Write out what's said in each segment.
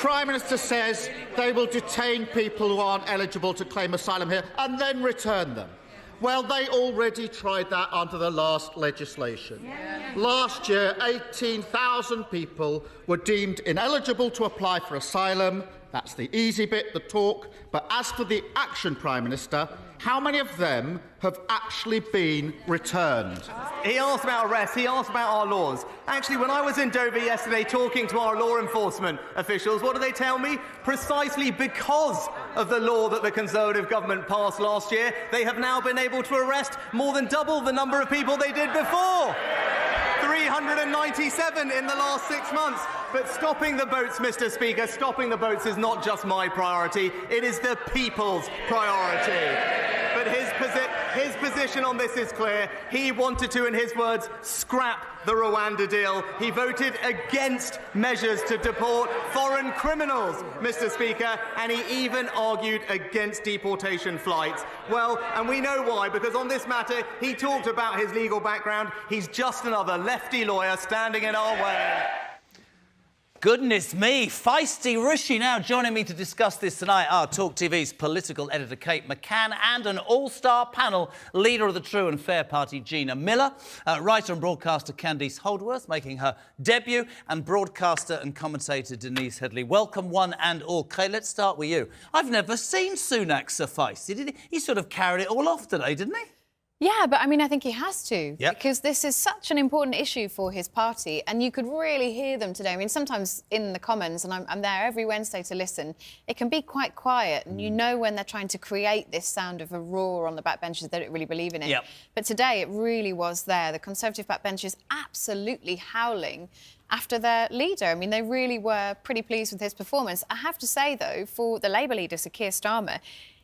Prime Minister says they will detain people who aren't eligible to claim asylum here and then return them. Well, they already tried that under the last legislation. Last year, 18,000 people were deemed ineligible to apply for asylum. That's the easy bit, the talk. But as for the action, Prime Minister, how many of them have actually been returned? He asked about arrests, he asked about our laws. Actually, when I was in Dover yesterday talking to our law enforcement officials, what did they tell me? Precisely because of the law that the Conservative government passed last year, they have now been able to arrest more than double the number of people they did before. 397 in the last 6 months. But stopping the boats, Mr. Speaker, stopping the boats is not just my priority, it is the people's priority. But his position on this is clear. He wanted to, in his words, scrap the Rwanda deal. He voted against measures to deport foreign criminals, Mr. Speaker, and he even argued against deportation flights. Well, and we know why, because on this matter, he talked about his legal background. He's just another lefty lawyer standing in our way. Goodness me, feisty Rishi now joining me to discuss this tonight are Talk TV's political editor Kate McCann and an all-star panel, leader of the True and Fair Party, Gina Miller, writer and broadcaster Candice Holdsworth, making her debut, and broadcaster and commentator Denise Headley. Welcome one and all. Kate, let's start with you. I've never seen Sunak so feisty. He sort of carried it all off today, didn't he? Yeah, but I mean, I think he has to, Yep. because this is such an important issue for his party, and you could really hear them today. I mean, sometimes in the Commons, and I'm there every Wednesday to listen, it can be quite quiet, and you know when they're trying to create this sound of a roar on the backbenches, they don't really believe in it. Yep. But today, it really was there. The Conservative backbenchers absolutely howling after their leader. I mean, they really were pretty pleased with his performance. I have to say, though, for the Labour leader, Sir Keir Starmer,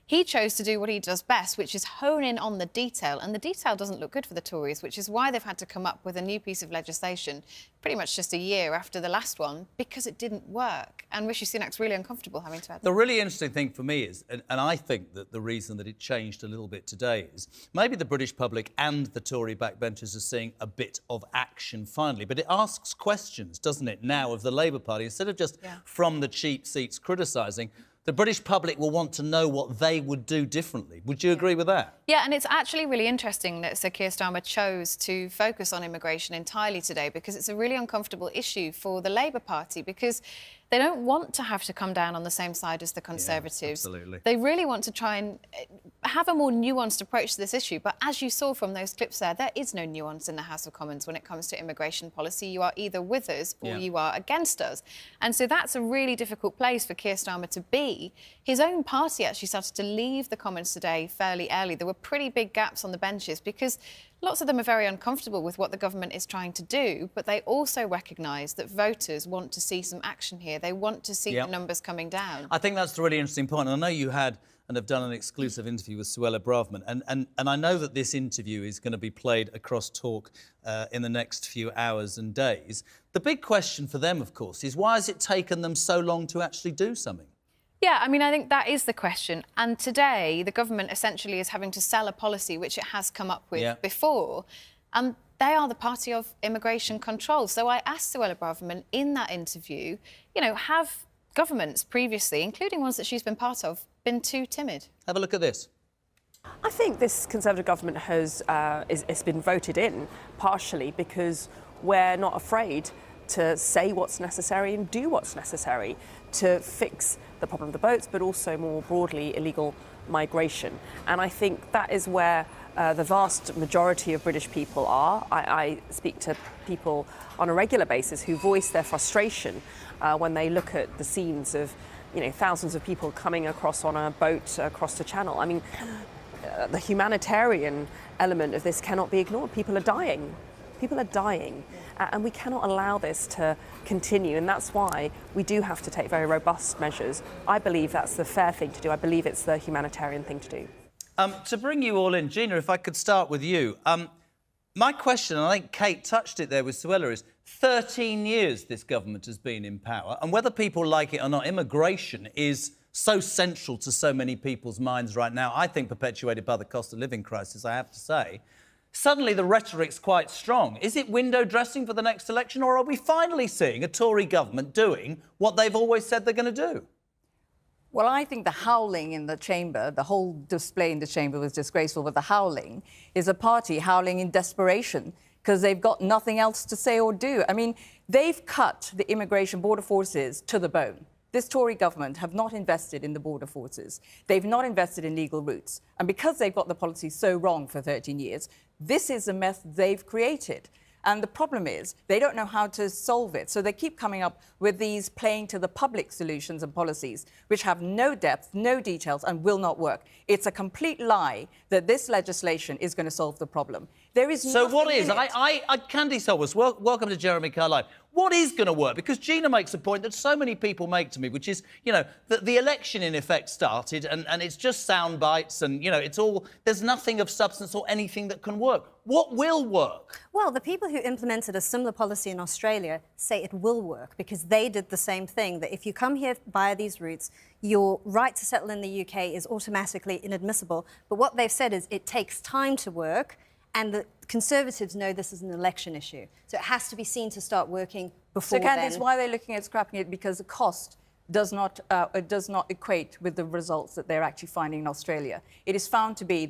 he chose to do what he does best, which is hone in on the detail. And the detail doesn't look good for the Tories, which is why they've had to come up with a new piece of legislation pretty much just a year after the last one, because it didn't work. And Rishi Sunak's really uncomfortable having to add that. The really interesting thing for me is, and I think that the reason that it changed a little bit today is maybe the British public and the Tory backbenchers are seeing a bit of action finally. But it asks questions, doesn't it, now of the Labour Party, instead of just from the cheap seats criticising. The British public will want to know what they would do differently. Would you agree with that? Yeah, and it's actually really interesting that Sir Keir Starmer chose to focus on immigration entirely today, because it's a really uncomfortable issue for the Labour Party, because they don't want to have to come down on the same side as the Conservatives. Yeah, absolutely. They really want to try and have a more nuanced approach to this issue. But as you saw from those clips there is no nuance in the House of Commons when it comes to immigration policy. You are either with us or you are against us. And so that's a really difficult place for Keir Starmer to be. His own party actually started to leave the Commons today fairly early. There were pretty big gaps on the benches because lots of them are very uncomfortable with what the government is trying to do, but they also recognise that voters want to see some action here. They want to see the numbers coming down. I think that's a really interesting point. And I know you had and have done an exclusive interview with Suella Braverman. And I know that this interview is going to be played across Talk in the next few hours and days. The big question for them, of course, is why has it taken them so long to actually do something? Yeah, I mean, I think that is the question. And today, the government essentially is having to sell a policy which it has come up with before. And they are the party of immigration control. So I asked Suella Braverman in that interview, you know, have governments previously, including ones that she's been part of, been too timid? Have a look at this. I think this Conservative government has it's been voted in partially because we're not afraid to say what's necessary and do what's necessary to fix the problem of the boats, but also more broadly illegal migration. And I think that is where the vast majority of British people are. I speak to people on a regular basis who voice their frustration when they look at the scenes of, you know, thousands of people coming across on a boat across the channel. I mean, the humanitarian element of this cannot be ignored. People are dying. People are dying, and we cannot allow this to continue, and that's why we do have to take very robust measures. I believe that's the fair thing to do. I believe it's the humanitarian thing to do. To bring you all in, Gina, if I could start with you. My question, and I think Kate touched it there with Suella, is 13 years this government has been in power, and whether people like it or not, immigration is so central to so many people's minds right now, I think perpetuated by the cost of living crisis, I have to say. Suddenly the rhetoric's quite strong. Is it window dressing for the next election, or are we finally seeing a Tory government doing what they've always said they're going to do? Well, I think the howling in the chamber, the whole display in the chamber was disgraceful, but the howling is a party howling in desperation because they've got nothing else to say or do. I mean, they've cut the immigration border forces to the bone. This Tory government have not invested in the border forces. They've not invested in legal routes. And because they've got the policy so wrong for 13 years, this is a mess they've created. And the problem is they don't know how to solve it. So they keep coming up with these playing to the public solutions and policies, which have no depth, no details, and will not work. It's a complete lie that this legislation is going to solve the problem. There is so what is? I Candice Holdsworth, welcome to Jeremy Kyle Live. What is going to work? Because Gina makes a point that so many people make to me, which is, you know, that the election in effect started and it's just sound bites and, you know, it's all, there's nothing of substance or anything that can work. What will work? Well, the people who implemented a similar policy in Australia say it will work because they did the same thing, that if you come here via these routes, your right to settle in the UK is automatically inadmissible. But what they've said is it takes time to work, and the Conservatives know this is an election issue. So it has to be seen to start working before then. So, Candice, why are they looking at scrapping it? Because the cost does not equate with the results that they're actually finding in Australia. It is found to be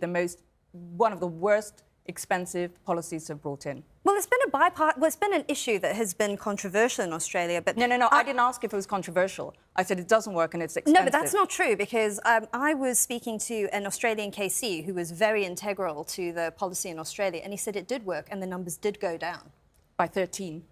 one of the worst expensive policies to have brought in. Well, it's been an issue that has been controversial in Australia, but... No, I didn't ask if it was controversial. I said it doesn't work and it's expensive. No, but that's not true, because I was speaking to an Australian KC who was very integral to the policy in Australia, and he said it did work and the numbers did go down. By 13.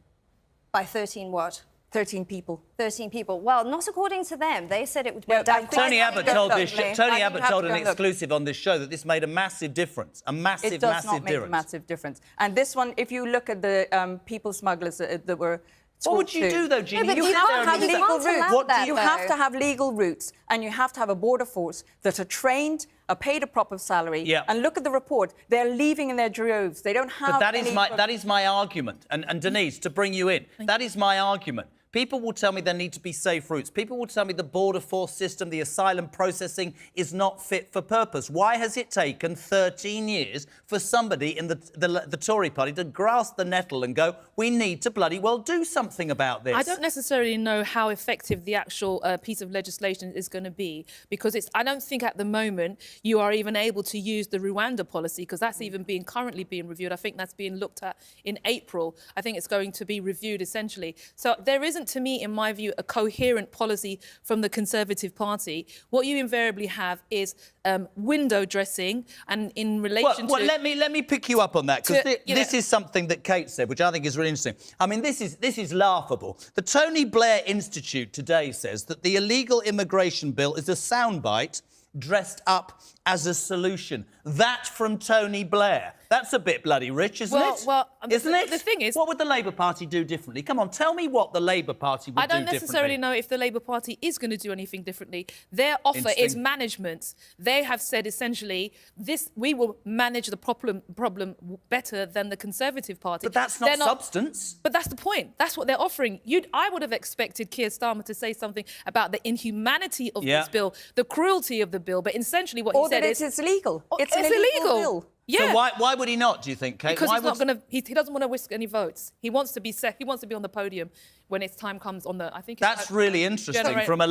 By 13 what? 13 people. 13 people. Well, not according to them. They said it would go down. Tony Abbott told an exclusive on this show that this made a massive difference. It does not make a massive difference. And this one, if you look at the people smugglers that were... What would you do, though, Gina? No, you have to have legal routes. You have to have legal routes, and you have to have a border force that are trained, are paid a proper salary. Yeah. And look at the report; they're leaving in their droves. They don't have. But that is my argument. And Denise, to bring you in, that is my argument. People will tell me there need to be safe routes. People will tell me the border force system, the asylum processing is not fit for purpose. Why has it taken 13 years for somebody in the Tory party to grasp the nettle and go, we need to bloody well do something about this? I don't necessarily know how effective the actual piece of legislation is going to be, because I don't think at the moment you are even able to use the Rwanda policy, because that's even currently being reviewed. I think that's being looked at in April. I think it's going to be reviewed essentially. So there isn't, to me, in my view, a coherent policy from the Conservative Party. What you invariably have is window dressing, and in relation to... Let me pick you up on that, because this is something that Kate said, which I think is really interesting. I mean, this is laughable. The Tony Blair Institute today says that the illegal immigration bill is a soundbite dressed up as a solution. That from Tony Blair. That's a bit bloody rich, isn't it? Well, isn't it? The thing is... What would the Labour Party do differently? Come on, tell me what the Labour Party would do differently. I don't necessarily know if the Labour Party is going to do anything differently. Their offer is management. They have said, essentially, we will manage the problem better than the Conservative Party. But that's not substance. But that's the point. That's what they're offering. I would have expected Keir Starmer to say something about the inhumanity of this bill, the cruelty of the bill, but essentially what he said is... it's illegal. It's an illegal bill. Yeah. So why would he not, do you think, Kate? Because he doesn't want to risk any votes. He wants to be on the podium when its time comes on the... I think that's really interesting from a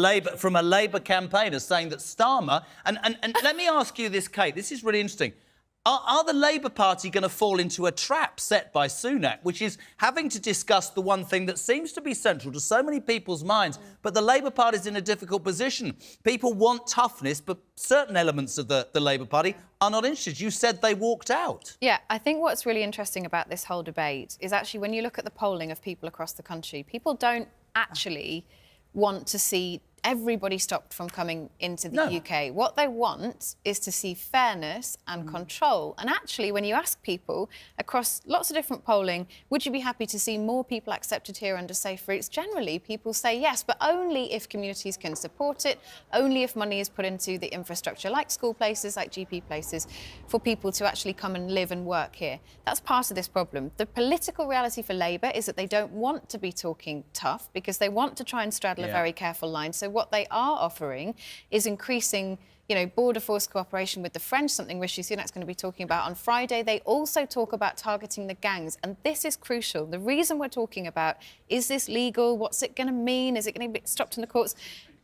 Labour campaigner saying that Starmer... And let me ask you this, Kate. This is really interesting. Are the Labour Party going to fall into a trap set by Sunak, which is having to discuss the one thing that seems to be central to so many people's minds, but the Labour Party is in a difficult position. People want toughness, but certain elements of the Labour Party are not interested. You said they walked out. Yeah, I think what's really interesting about this whole debate is actually when you look at the polling of people across the country, people don't actually want to see everybody stopped from coming into the UK. What they want is to see fairness and control. And actually, when you ask people across lots of different polling, would you be happy to see more people accepted here under safe routes? Generally, people say yes, but only if communities can support it, only if money is put into the infrastructure, like school places, like GP places, for people to actually come and live and work here. That's part of this problem. The political reality for Labour is that they don't want to be talking tough because they want to try and straddle a very careful line. So what they are offering is increasing, you know, border force cooperation with the French, something Rishi Sunak's going to be talking about on Friday. They also talk about targeting the gangs, and this is crucial. The reason we're talking about, is this legal? What's it going to mean? Is it going to be stopped in the courts?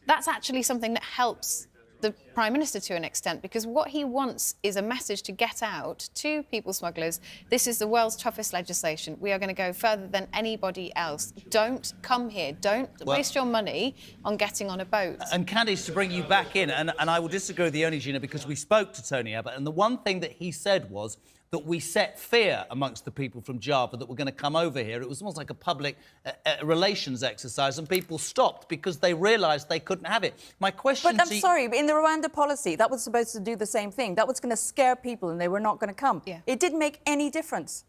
That's actually something that helps the Prime Minister to an extent, because what he wants is a message to get out to people smugglers. This is the world's toughest legislation. We are going to go further than anybody else. Don't come here. Don't waste your money on getting on a boat. And Candice, to bring you back in, and I will disagree with you only, Gina, because we spoke to Tony Abbott, and the one thing that he said was that we set fear amongst the people from Java that were going to come over here. It was almost like a public relations exercise, and people stopped because they realised they couldn't have it. My question But I'm sorry, but in the Rwanda policy, that was supposed to do the same thing. That was going to scare people and they were not going to come. Yeah. It didn't make any difference.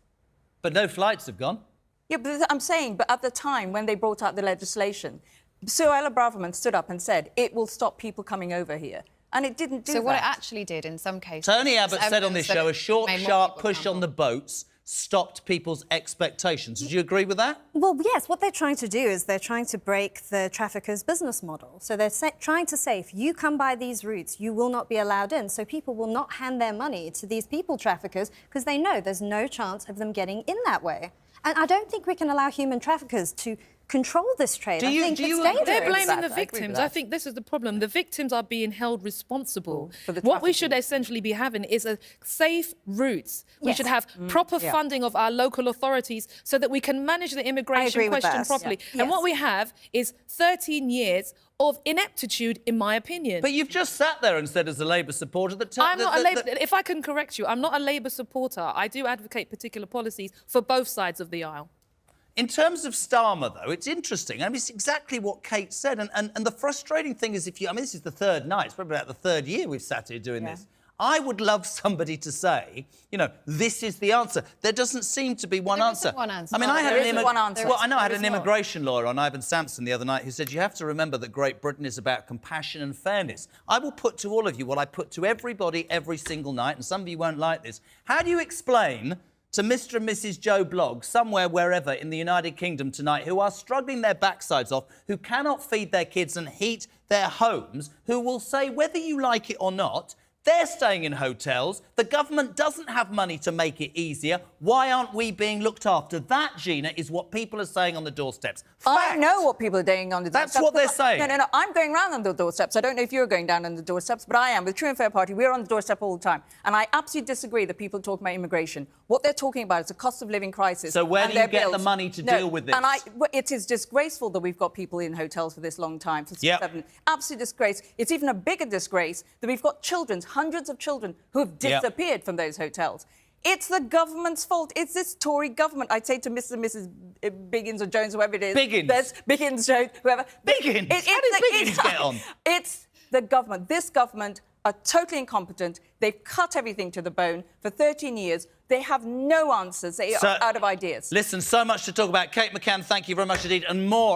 But no flights have gone. Yeah, but I'm saying, but at the time when they brought out the legislation, Suella Braverman stood up and said, it will stop people coming over here. And it didn't do that. So what it actually did in some cases... Tony Abbott said on this show, a short, made more sharp people push on the boats stopped people's expectations. Did you agree with that? Well, yes. What they're trying to do is they're trying to break the traffickers' business model. So they're trying to say, if you come by these routes, you will not be allowed in. So people will not hand their money to these people traffickers because they know there's no chance of them getting in that way. And I don't think we can allow human traffickers to control this trade. I think it's dangerous. They're blaming the I agree with victims. that. I think this is the problem. The victims are being held responsible. For the What we trafficking. should essentially be having is a safe routes. We Yes. should have proper funding of our local authorities so that we can manage the immigration agree with question that. properly. Yeah. And what Yes. we have is 13 years of ineptitude, in my opinion. But you've just sat there and said, as a Labour supporter, that... I'm not a Labour... If I can correct you, I'm not a Labour supporter. I do advocate particular policies for both sides of the aisle. In terms of Starmer, though, it's interesting. I mean, it's exactly what Kate said. And the frustrating thing is, I mean, this is the third night. It's probably about the third year we've sat here doing this. I would love somebody to say, you know, this is the answer. There doesn't seem to be one There answer. isn't one answer. I mean, I had there isn't one answer. Well, I know I had There an is not. immigration lawyer on, Ivan Sampson, the other night, who said you have to remember that Great Britain is about compassion and fairness. I will put to all of you what I put to everybody every single night, and some of you won't like this. How do you explain to Mr. and Mrs. Joe Bloggs, somewhere, wherever, in the United Kingdom tonight, who are struggling their backsides off, who cannot feed their kids and heat their homes, who will say, whether you like it or not, they're staying in hotels. The government doesn't have money to make it easier. Why aren't we being looked after? That, Gina, is what people are saying on the doorsteps. I Fact. know what people are doing on the doorsteps. That's what they're saying. No. I'm going round on the doorsteps. I don't know if you're going down on the doorsteps, but I am. With True and Fair Party, we're on the doorstep all the time. And I absolutely disagree that people talk about immigration. What they're talking about is a cost of living crisis. So where and do you their get the bills. money to deal with this? And it is disgraceful that we've got people in hotels for this long time. For Yep. 7. Absolute disgrace. It's even a bigger disgrace that we've got children, hundreds of children, who have disappeared from those hotels. It's the government's fault. It's this Tory government. I'd say to Mr. and Mrs. Biggins or Jones, whoever it is. Biggins. There's Biggins, Jones, whoever. Biggins? How did Biggins get on? It's the government. This government are totally incompetent. They've cut everything to the bone for 13 years. They have no answers. They are out of ideas. Listen, so much to talk about. Kate McCann, thank you very much indeed. And more